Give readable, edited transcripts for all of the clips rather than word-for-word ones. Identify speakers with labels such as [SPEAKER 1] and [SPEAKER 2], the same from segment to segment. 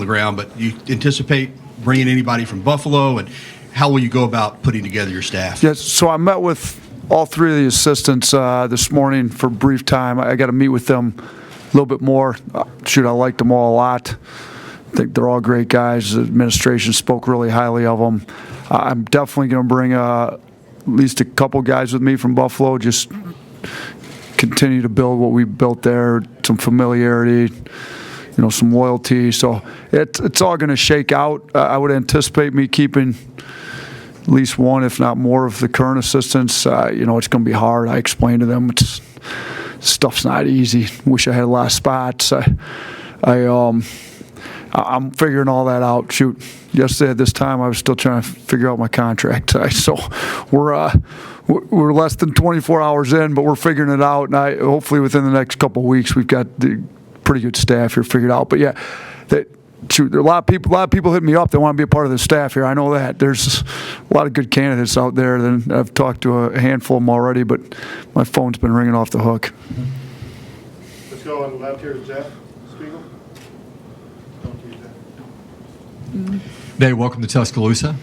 [SPEAKER 1] the ground, but you anticipate bringing anybody from Buffalo, and how will you go about putting together your staff?
[SPEAKER 2] Yes, so I met with all three of the assistants this morning for a brief time. I got to meet with them a little bit more. I liked them all a lot. I think they're all great guys. The administration spoke really highly of them. I'm definitely going to bring at least a couple guys with me from Buffalo, just continue to build what we built there, some familiarity, some loyalty. So it's all going to shake out. I would anticipate me keeping at least one, if not more, of the current assistants. It's going to be hard. I explained to them stuff's not easy. Wish I had a lot of spots. I'm figuring all that out. Shoot, yesterday at this time I was still trying to figure out my contract. So we're less than 24 hours in, but we're figuring it out. And hopefully within the next couple of weeks we've got the pretty good staff here figured out. But yeah, there are a lot of people hit me up that want to be a part of the staff here. I know that there's a lot of good candidates out there. Then I've talked to a handful of them already, but my phone's been ringing off the hook.
[SPEAKER 3] Let's go on the left here to Jeff Spiegel.
[SPEAKER 4] Dave, welcome to Tuscaloosa.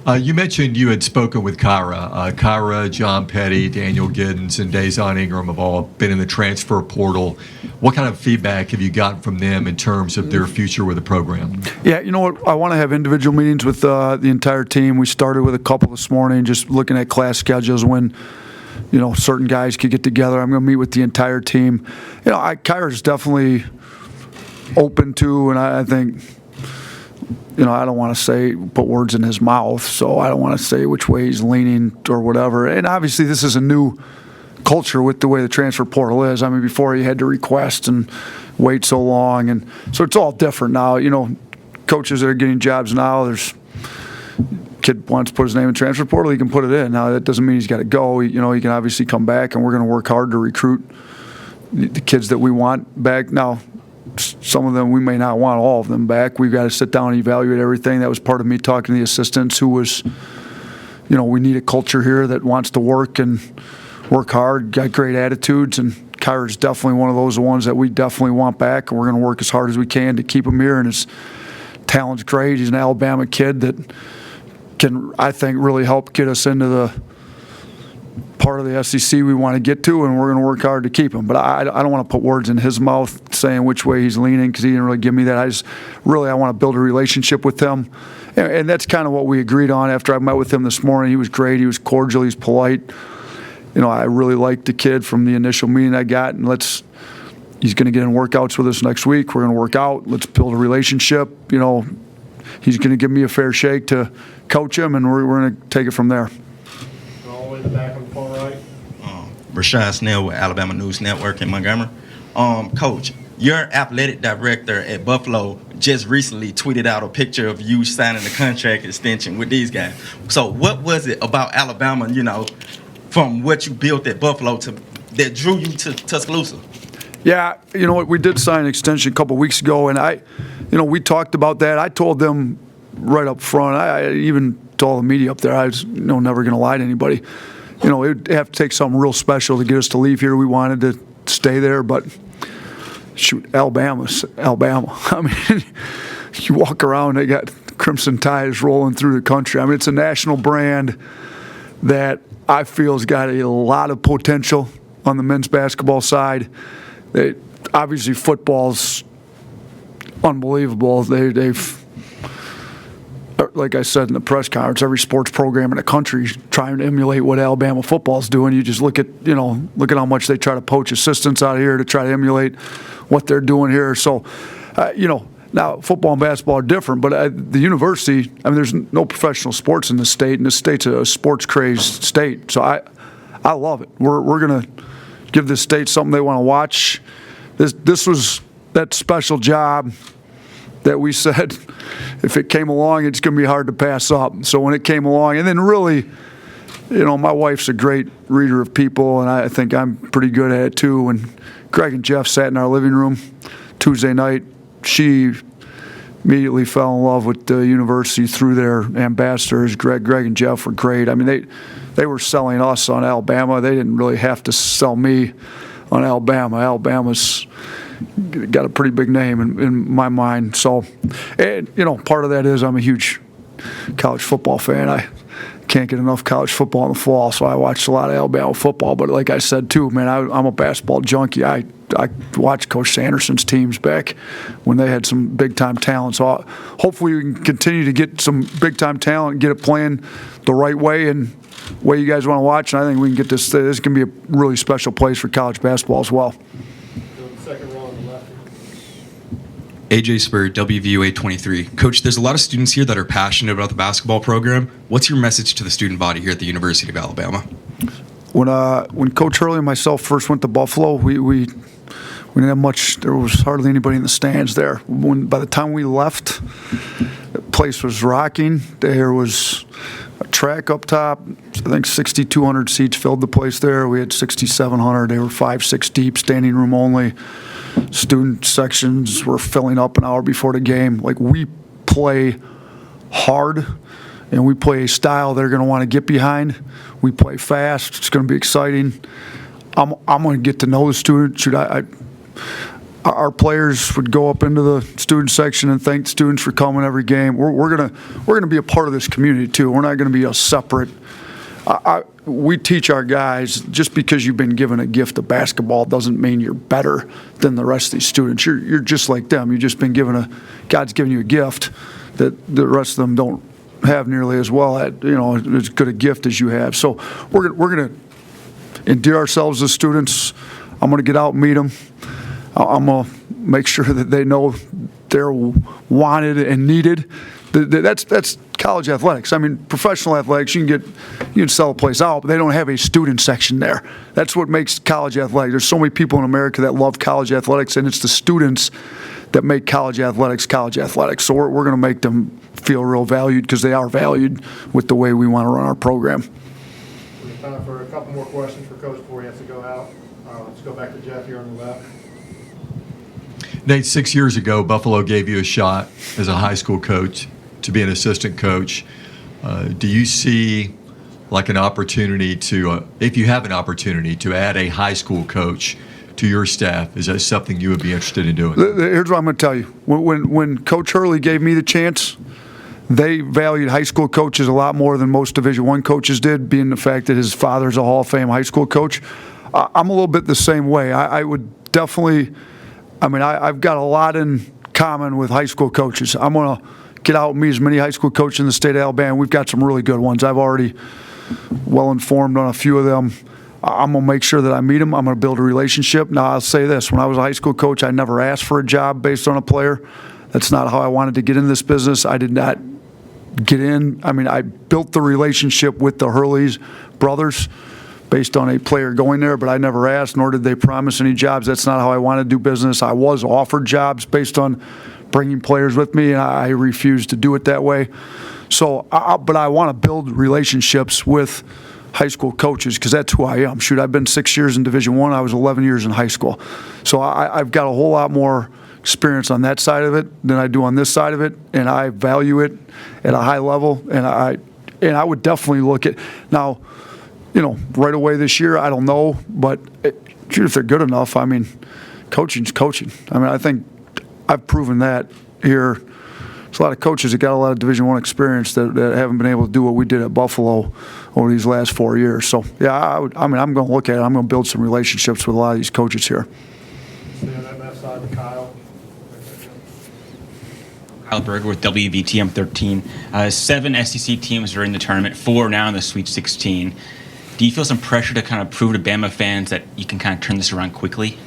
[SPEAKER 4] You mentioned you had spoken with Kyra. Kyra, John Petty, Daniel Giddens, and Dazon Ingram have all been in the transfer portal. What kind of feedback have you gotten from them in terms of their future with the program?
[SPEAKER 2] Yeah, you know what? I want to have individual meetings with the entire team. We started with a couple this morning, just looking at class schedules when certain guys could get together. I'm going to meet with the entire team. Kyra's definitely open to, and I think. I don't want to put words in his mouth, so I don't want to say which way he's leaning or whatever. And obviously this is a new culture with the way the transfer portal is. I mean, before you had to request and wait so long, and so it's all different now. Coaches that are getting jobs now, there's kid wants to put his name in transfer portal, he can put it in. Now that doesn't mean he's got to go. He can obviously come back, and we're going to work hard to recruit the kids that we want back. Now, some of them we may not want all of them back. We've got to sit down and evaluate everything. That was part of me talking to the assistants who was, we need a culture here that wants to work and work hard, got great attitudes, and Kyra's definitely one of those ones that we definitely want back, and we're going to work as hard as we can to keep him here, and his talent's great. He's an Alabama kid that can, I think, really help get us into the part of the SEC we want to get to, and we're going to work hard to keep him. But I don't want to put words in his mouth saying which way he's leaning, because he didn't really give me that. I want to build a relationship with him, and that's kind of what we agreed on after I met with him this morning. He was great. He was cordial. He's polite. I really liked the kid from the initial meeting I got, and he's going to get in workouts with us next week. We're going to work out. Let's build a relationship. He's going to give me a fair shake to coach him, and we're going to take it from there.
[SPEAKER 3] All the way to the back on the far right.
[SPEAKER 5] Rashad Snell with Alabama News Network in Montgomery. Coach, your athletic director at Buffalo just recently tweeted out a picture of you signing the contract extension with these guys. So what was it about Alabama, from what you built at Buffalo that drew you to Tuscaloosa?
[SPEAKER 2] Yeah, you know what? We did sign an extension a couple of weeks ago, and we talked about that. I told them right up front. I even told the media up there I was never going to lie to anybody. It would have to take something real special to get us to leave here. We wanted to stay there, but shoot, Alabama's Alabama. I mean, you walk around, they got Crimson Tides rolling through the country. I mean, it's a national brand that I feel has got a lot of potential on the men's basketball side. Obviously, football's unbelievable. They've, like I said in the press conference, every sports program in the country is trying to emulate what Alabama football's doing. You just look at how much they try to poach assistants out of here to try to emulate what they're doing here. So, now football and basketball are different, but the university, there's no professional sports in this state, and this state's a sports-crazed state. So I love it. We're going to give this state something they want to watch. This was that special job that we said if it came along, it's going to be hard to pass up. So when it came along, and then really, my wife's a great reader of people, and I think I'm pretty good at it too. When Greg and Jeff sat in our living room Tuesday night, she immediately fell in love with the university through their ambassadors. Greg and Jeff were great. They were selling us on Alabama. They didn't really have to sell me on Alabama. Alabama's got a pretty big name in my mind. So, and, part of that is I'm a huge college football fan. I can't get enough college football in the fall, so I watched a lot of Alabama football. But like I said, too, man, I'm a basketball junkie. I watched Coach Sanderson's teams back when they had some big-time talent. So hopefully we can continue to get some big-time talent and get it playing the right way and way you guys want to watch. And I think we can get this. This can be a really special place for college basketball as well.
[SPEAKER 3] Second row on the left.
[SPEAKER 6] AJ Spur, WVUA 23. Coach, there's a lot of students here that are passionate about the basketball program. What's your message to the student body here at the University of Alabama?
[SPEAKER 2] When Coach Hurley and myself first went to Buffalo, we didn't have much. There was hardly anybody in the stands there. By the time we left, the place was rocking. There was a track up top. I think 6,200 seats filled the place there. We had 6,700. They were 5-6 deep, standing room only. Student sections were filling up an hour before the game. Like, we play hard, and we play a style they're going to want to get behind. We play fast. It's going to be exciting. I'm going to get to know the students. Our players would go up into the student section and thank the students for coming every game. We're gonna be a part of this community too. We're not going to be a separate. We teach our guys, just because you've been given a gift of basketball doesn't mean you're better than the rest of these students. You're just like them. You've just been given God's given you a gift that the rest of them don't have nearly as well at, as good a gift as you have. So we're gonna endear ourselves as students. I'm gonna get out and meet them. I'm gonna make sure that they know they're wanted and needed. That's college athletics. I mean, professional athletics, you can sell a place out, but they don't have a student section there. That's what makes college athletics. There's so many people in America that love college athletics, and it's the students that make college athletics college athletics. So we're going to make them feel real valued, because they are valued with the way we want to run our program.
[SPEAKER 3] We have time for a couple more questions for Coach before he has to go out. Let's go back to Jeff here on the left.
[SPEAKER 4] Nate, 6 years ago, Buffalo gave you a shot as a high school coach to be an assistant coach. Do you see like an opportunity to, if you have an opportunity to add a high school coach to your staff? Is that something you would be interested in doing?
[SPEAKER 2] Here's what I'm going to tell you. When Coach Hurley gave me the chance, they valued high school coaches a lot more than most Division I coaches did, being the fact that his father's a Hall of Fame high school coach. I'm a little bit the same way. I would definitely, I've got a lot in common with high school coaches. I'm going to get out and meet as many high school coaches in the state of Alabama. We've got some really good ones. I've already well informed on a few of them. I'm going to make sure that I meet them. I'm going to build a relationship. Now, I'll say this. When I was a high school coach, I never asked for a job based on a player. That's not how I wanted to get in this business. I did not get in. I built the relationship with the Hurleys brothers based on a player going there, but I never asked, nor did they promise any jobs. That's not how I want to do business. I was offered jobs based on bringing players with me, and I refused to do it that way. So, but I want to build relationships with high school coaches, because that's who I am. Shoot, I've been 6 years in Division I. I was 11 years in high school. So I've got a whole lot more experience on that side of it than I do on this side of it, and I value it at a high level. And I would definitely look at, now, right away this year, I don't know, but if they're good enough, coaching's coaching. I think I've proven that here. There's a lot of coaches that got a lot of Division I experience that haven't been able to do what we did at Buffalo over these last 4 years. So, yeah, I'm going to look at it. I'm going to build some relationships with a lot of these coaches here.
[SPEAKER 3] Stay on that left side to Kyle.
[SPEAKER 7] Kyle Berger with WVTM 13. 7 SEC teams are in the tournament, 4 now in the Sweet 16. Do you feel some pressure to kind of prove to Bama fans that you can kind of turn this around quickly?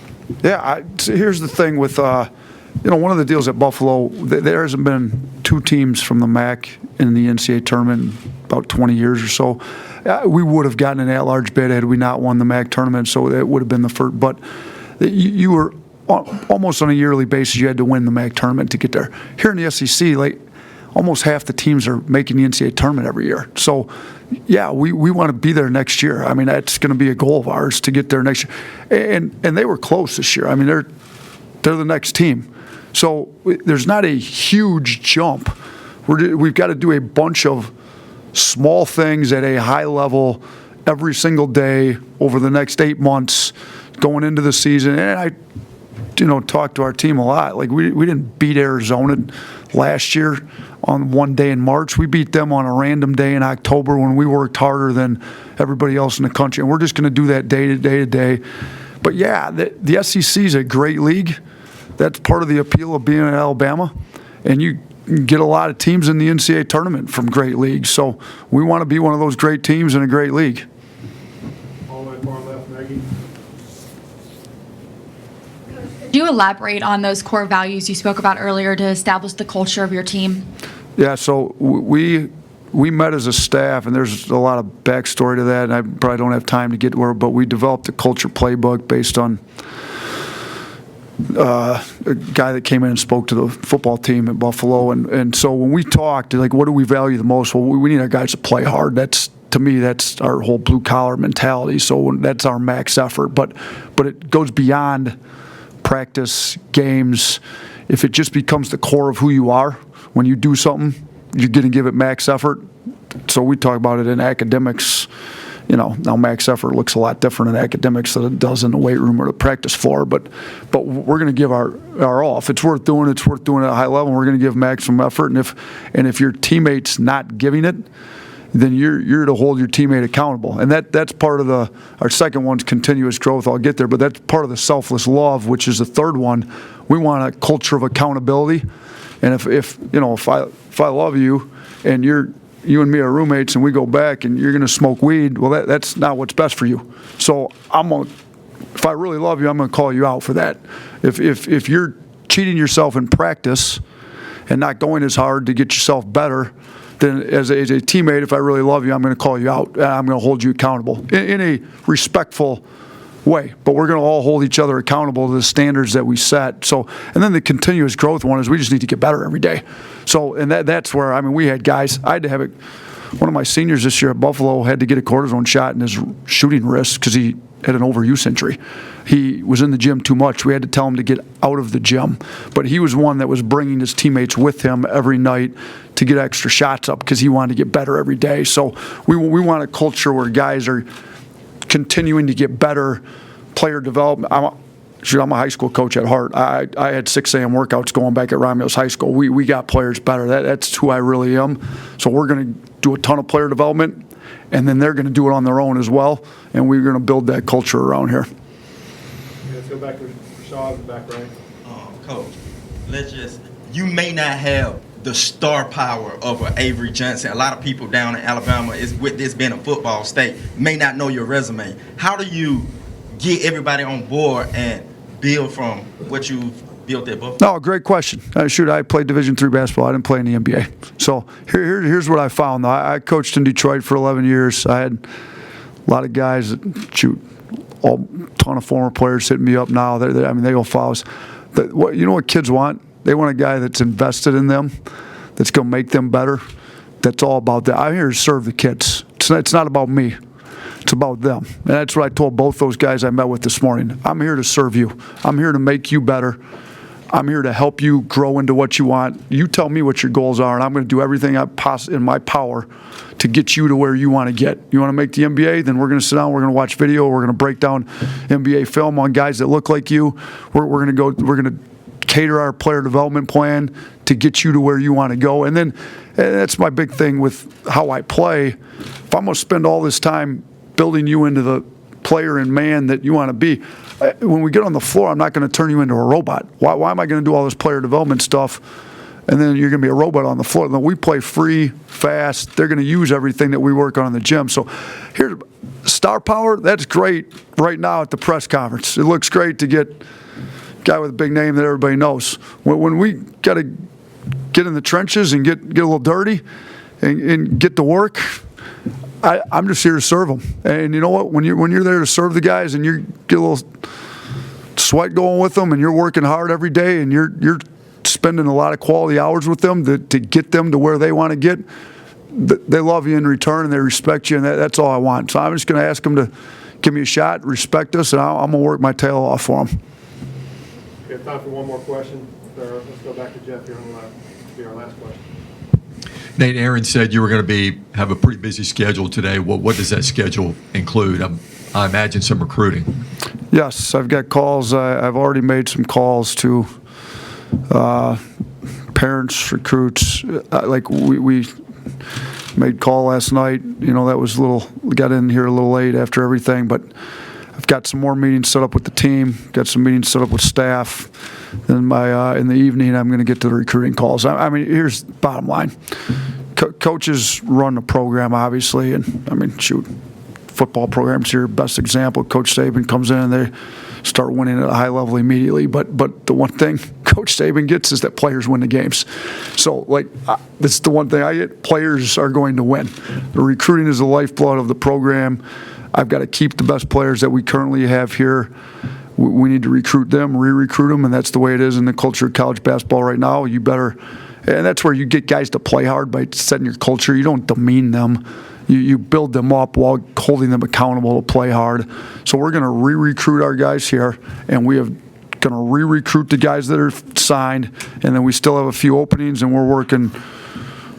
[SPEAKER 2] Yeah, here's the thing with, one of the deals at Buffalo, there hasn't been 2 teams from the MAC in the NCAA tournament in about 20 years or so. We would have gotten an at-large bid had we not won the MAC tournament, so it would have been the first. But you were almost on a yearly basis, you had to win the MAC tournament to get there. Here in the SEC, almost half the teams are making the NCAA tournament every year. So, yeah, we want to be there next year. That's going to be a goal of ours to get there next year. And they were close this year. They're the next team. So there's not a huge jump. We've got to do a bunch of small things at a high level every single day over the next 8 months going into the season. And talk to our team a lot. Like we didn't beat Arizona last year on one day in March. We beat them on a random day in October when we worked harder than everybody else in the country. And we're just going to do that day to day. But yeah, the SEC is a great league. That's part of the appeal of being in Alabama. And you get a lot of teams in the NCAA tournament from great leagues. So we want to be one of those great teams in a great league.
[SPEAKER 3] All the way far left, Maggie.
[SPEAKER 8] Could you elaborate on those core values you spoke about earlier to establish the culture of your team?
[SPEAKER 2] Yeah, so we met as a staff, and there's a lot of backstory to that, and I probably don't have time to get where, but we developed a culture playbook based on a guy that came in and spoke to the football team at Buffalo, and so when we talked, like, what do we value the most? Well, we need our guys to play hard. To me, that's our whole blue-collar mentality, so that's our max effort, but it goes beyond practice, games. If it just becomes the core of who you are, when you do something, you're going to give it max effort. So we talk about it in academics. Now max effort looks a lot different in academics than it does in the weight room or the practice floor, but we're going to give our all. If it's worth doing at a high level. We're going to give maximum effort, and if your teammate's not giving it, then you're to hold your teammate accountable. And that's part of our second one's continuous growth. I'll get there, but that's part of the selfless love, which is the third one. We want a culture of accountability. And if I love you and you and me are roommates and we go back and you're going to smoke weed, well, that's not what's best for you. So if I really love you, I'm going to call you out for that. If you're cheating yourself in practice and not going as hard to get yourself better, then as a teammate, if I really love you, I'm going to call you out and I'm going to hold you accountable in a respectful way. But we're going to all hold each other accountable to the standards that we set. So, and then the continuous growth one is we just need to get better every day. So, and that's where, we had guys, I had to have it. One of my seniors this year at Buffalo had to get a cortisone shot in his shooting wrist because he had an overuse injury. He was in the gym too much. We had to tell him to get out of the gym. But he was one that was bringing his teammates with him every night to get extra shots up because he wanted to get better every day. So we want a culture where guys are continuing to get better, player development. I'm a high school coach at heart. I had 6 a.m. workouts going back at Romulus High School. We got players better. That's who I really am. So we're going to do a ton of player development, and then they're going to do it on their own as well, and we're going to build that culture around here.
[SPEAKER 3] Let's go back to Rashad in the back right.
[SPEAKER 5] Coach, you may not have the star power of an Avery Johnson. A lot of people down in Alabama, with this being a football state, may not know your resume. How do you get everybody on board and build from what you built at Buffalo?
[SPEAKER 2] No, great question. I played Division III basketball. I didn't play in the NBA. So here's what I found, though. I coached in Detroit for 11 years. I had a lot of guys that a ton of former players hitting me up now. They go follow us. You know what kids want? They want a guy that's invested in them, that's going to make them better. That's all about that. I'm here to serve the kids. It's not about me. It's about them. And that's what I told both those guys I met with this morning. I'm here to serve you. I'm here to make you better. I'm here to help you grow into what you want. You tell me what your goals are, and I'm going to do everything in my power to get you to where you want to get. You want to make the NBA? Then we're going to sit down, we're going to watch video, we're going to break down NBA film on guys that look like you. We're going to cater our player development plan to get you to where you want to go. And then that's my big thing with how I play. If I'm going to spend all this time building you into the player and man that you want to be, when we get on the floor, I'm not going to turn you into a robot. Why am I going to do all this player development stuff and then you're going to be a robot on the floor? Then we play free, fast. They're going to use everything that we work on in the gym. So here's star power. That's great right now at the press conference. It looks great to get guy with a big name that everybody knows. When we got to get in the trenches and get a little dirty and get to work, I'm just here to serve them. And you know what? When you're there to serve the guys and you get a little sweat going with them and you're working hard every day and you're spending a lot of quality hours with them to get them to where they want to get, they love you in return and they respect you, and that's all I want. So I'm just going to ask them to give me a shot, respect us, and I'm going to work my tail off for them.
[SPEAKER 3] We have time for one more question. Let's go back to Jeff here on the left. Be our last question.
[SPEAKER 4] Nate, Aaron said you were going to have a pretty busy schedule today. What does that schedule include? I imagine some recruiting.
[SPEAKER 2] Yes, I've got calls. I've already made some calls to parents, recruits. Like we made call last night. You know, that was got in here a little late after everything, but I've got some more meetings set up with the team, got some meetings set up with staff. Then in the evening, I'm going to get to the recruiting calls. I mean, here's the bottom line. Coaches run the program, obviously, and I mean, shoot, football programs here, best example. Coach Saban comes in and they start winning at a high level immediately. But the one thing Coach Saban gets is that players win the games. So, like, this is the one thing I get. Players are going to win. The recruiting is the lifeblood of the program. I've got to keep the best players that we currently have here. We need to recruit them, re-recruit them, and that's the way it is in the culture of college basketball right now. You better, and that's where you get guys to play hard by setting your culture. You don't demean them. You build them up while holding them accountable to play hard. So we're going to re-recruit our guys here, and we have going to re-recruit the guys that are signed, and then we still have a few openings, and we're working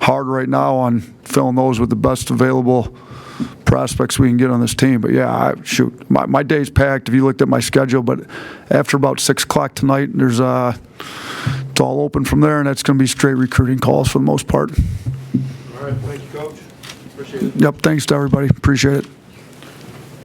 [SPEAKER 2] hard right now on filling those with the best available prospects we can get on this team. But yeah, my day's packed if you looked at my schedule, but after about 6 o'clock tonight, it's all open from there, and that's going to be straight recruiting calls for the most part.
[SPEAKER 3] All right, thank you, Coach. Appreciate it.
[SPEAKER 2] Yep, thanks to everybody. Appreciate it.